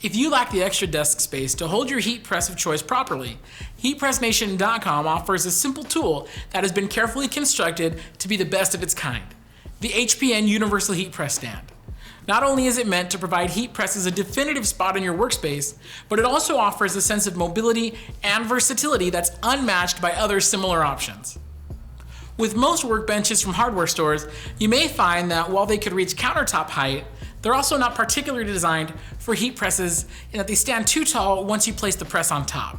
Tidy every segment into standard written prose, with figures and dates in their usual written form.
If you lack the extra desk space to hold your heat press of choice properly, HeatPressNation.com offers a simple tool that has been carefully constructed to be the best of its kind, the HPN Universal Heat Press Stand. Not only is it meant to provide heat presses a definitive spot in your workspace, but it also offers a sense of mobility and versatility that's unmatched by other similar options. With most workbenches from hardware stores, you may find that while they could reach countertop height, they're also not particularly designed for heat presses in that they stand too tall once you place the press on top.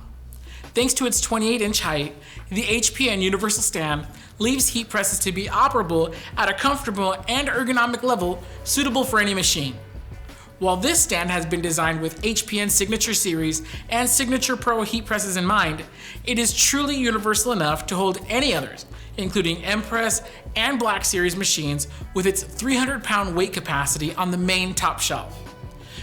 Thanks to its 28-inch height, the HPN Universal Stand leaves heat presses to be operable at a comfortable and ergonomic level suitable for any machine. While this stand has been designed with HPN Signature Series and Signature Pro heat presses in mind, it is truly universal enough to hold any others, including M-Press and Black Series machines with its 300-pound weight capacity on the main top shelf.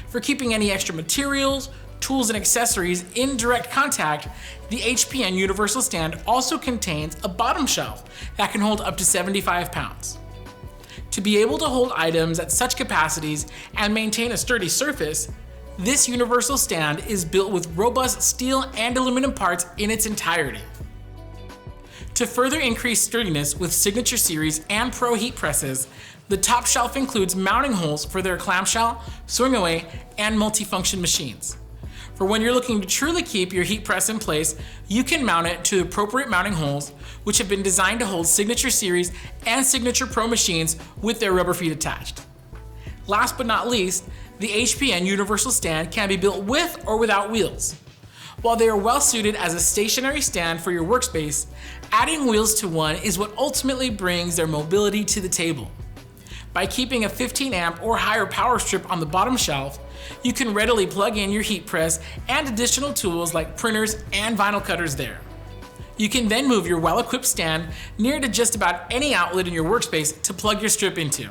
For keeping any extra materials, tools, and accessories in direct contact, the HPN Universal Stand also contains a bottom shelf that can hold up to 75 pounds. To be able to hold items at such capacities and maintain a sturdy surface, this universal stand is built with robust steel and aluminum parts in its entirety. To further increase sturdiness with Signature Series and Pro heat presses, the top shelf includes mounting holes for their clamshell, swing away, and multifunction machines. For when you're looking to truly keep your heat press in place, you can mount it to appropriate mounting holes, which have been designed to hold Signature Series and Signature Pro machines with their rubber feet attached. Last but not least, the HPN Universal Stand can be built with or without wheels. While they are well suited as a stationary stand for your workspace, adding wheels to one is what ultimately brings their mobility to the table. By keeping a 15 amp or higher power strip on the bottom shelf, you can readily plug in your heat press and additional tools like printers and vinyl cutters there. You can then move your well-equipped stand near to just about any outlet in your workspace to plug your strip into.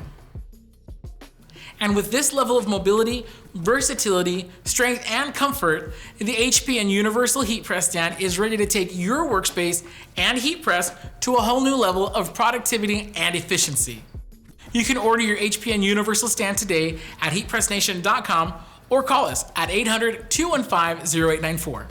And with this level of mobility, versatility, strength, and comfort, the HPN Universal Heat Press Stand is ready to take your workspace and heat press to a whole new level of productivity and efficiency. You can order your HPN Universal Stand today at HeatPressNation.com or call us at 800-215-0894.